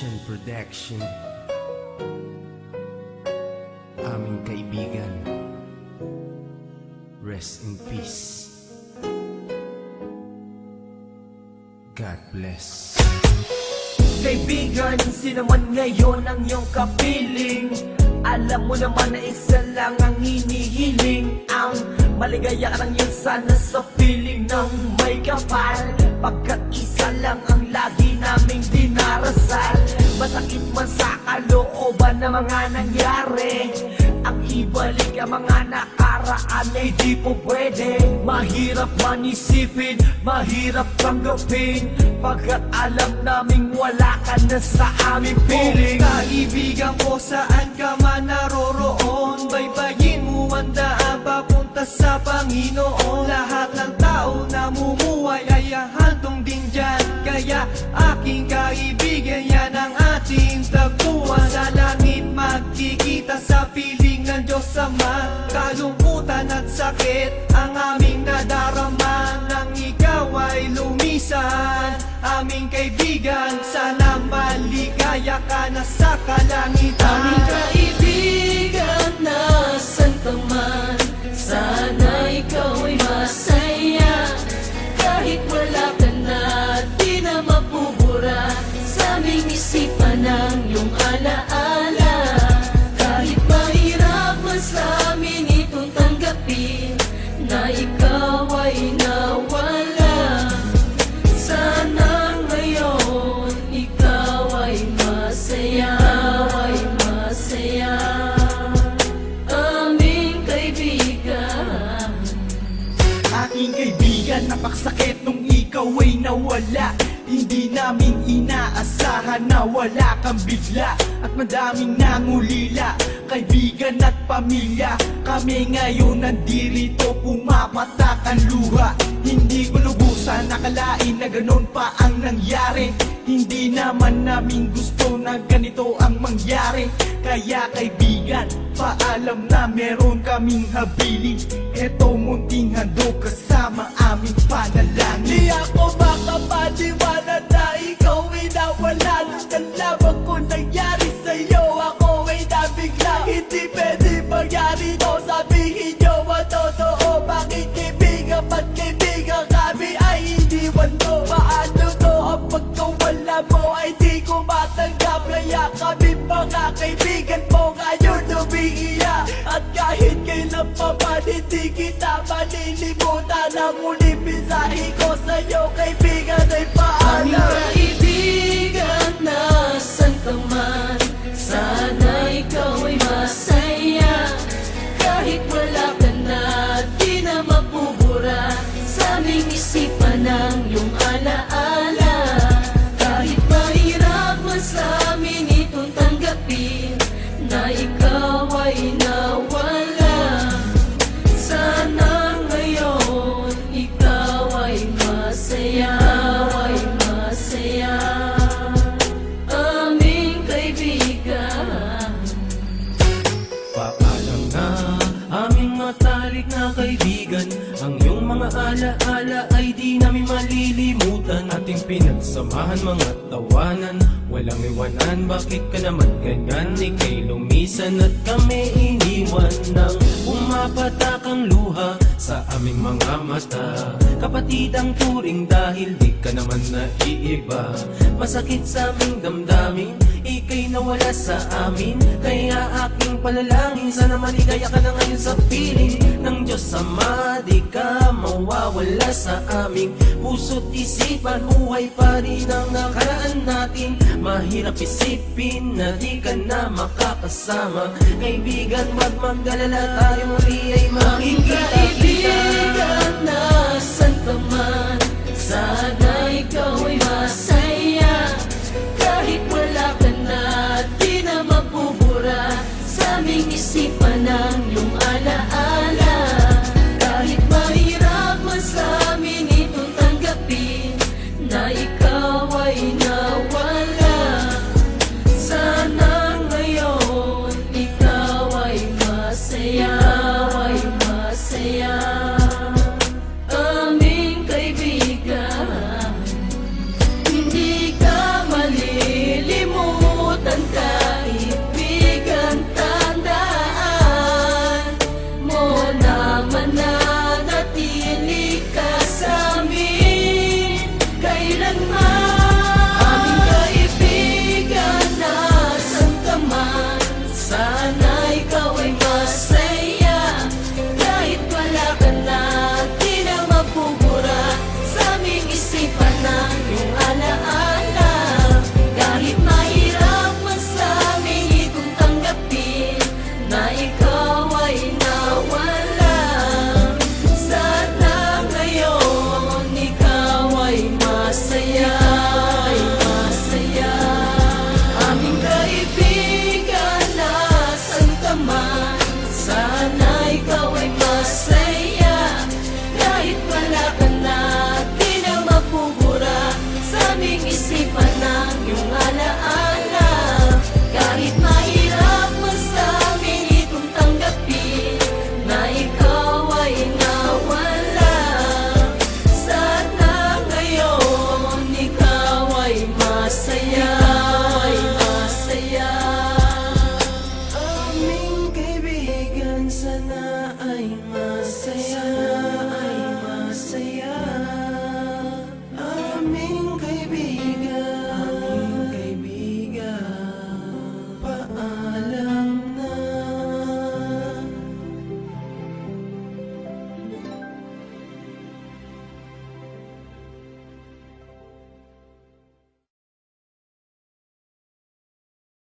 Ocean Production. Aming kaibigan, rest in peace. God bless. Kaibigan, sino man ngayon ang iyong kapiling, alam mo naman na isa lang ang hinihiling. Ang maligaya ka lang yun sana sa piling ng may kapal, pagkat isa lang ang lagi naming dinarasal. Masakit man sa kalooban na mga nangyari, ang ibalik ang mga nakaraan ay di po pwede. Mahirap man isipin, mahirap tanggapin, pagkat alam naming wala ka na sa aming piling. Kaibigan ko, saan ka man naroroon, baybayin mo ang daan papunta sa Panginoon. Lahat ng tao na mumuhay ay handong din dyan, kaya aking kaibigan, yan ang ating tagpuan. Sa langit magkikita sa piling ng Diyos Ama, kalungkutan at sakit ang aming nadarama. Nang ikaw ay lumisan, aming kaibigan, sana maligaya ka na sa kalangitan. Aming kaibigan, nasan ka man, sana ikaw ay masaya. Kahit wala ka na, di na mapubura sa aming isipan ng iyong alaala. Kahit mahirap man sa amin itong tanggapin na ikaw ay nawala, sana ngayon ikaw ay masaya, ay masaya. Aming kaibigan, Aking kaibigan, napaksakit nung ikaw ay nawala. Hindi namin inaasahan na wala kang bigla, at madaming nangulila, kaibigan at pamilya. Kami ngayon nandirito, pumapatak ang luha. Hindi ko lubusan nakalain na ganon pa ang nangyari. Hindi naman namin gusto na ganito ang mangyari. Kaya kaibigan, paalam na meron kaming habilin. Eto munting handog kasama aming panalangin. Di ako makapaniwala na ikaw ay nawala. Nung nalaman ko nangyari sa'yo, ako ay nabigla. Hindi pwede mangyari to, sabihin nyo ang totoo. Bakit kaibigan, ba't kaibigan kami ay iniwan mo? Paano to ang pagkawala mo ay di ko matanggap? Kaya kami mga kaibigan mo ngayon umiiyak, at kahit kailan pa man hindi kita malilimutan. Ang muling mensahe ko sa'yo kaibigan ay aming paalam. kaibigan, nasan ka man, sana ikaw ay masaya. Kahit wala ka na, di na mapubura sa aming isipan ng iyong alaala. Kahit mahirap man sa amin itong tanggapin na ikaw ay nawala, sana ngayon ikaw ay masaya, ay masaya. Aming kaibigan, Paalam na aming matalik na kaibigan, ang iyong mga alaala ay di namin malilimutan. Ating pinagsamahan mga tawanan, walang iwanan. Bakit ka naman ganyan? Ika'y lumisan at kami iniwan, nang pumapatak ang luha sa aming mga mata. Kapatid ang turing dahil di ka naman naiiba. Masakit sa aming damdamin, ika'y nawala sa amin. Kaya aking panalangin, sana maligaya ka na ngayon sa piling ng Diyos Ama. Di ka mawawala sa aming puso't isipan. Buhay pa rin ang nakaraan natin. Mahirap isipin na di ka na makakasama. Kaibigan, wag magdalala, tayo muli ay aming makikita-kita. kaibigan, nasan ka man, sana ikaw ay masaya. Kahit wala ka na, di na mapubura sa aming isipan ng iyong alaala. Kahit mahirap man sa amin itong tanggapin na ikaw ay nawala, sana ngayon ikaw ay masaya, ay masaya. Aming kaibigan, aming isipan ang iyong alaala. Kahit mahirap man sa amin itong tanggapin na ikaw ay nawala. Sana ngayon ikaw ay masaya. Aming kaibigan, sana ay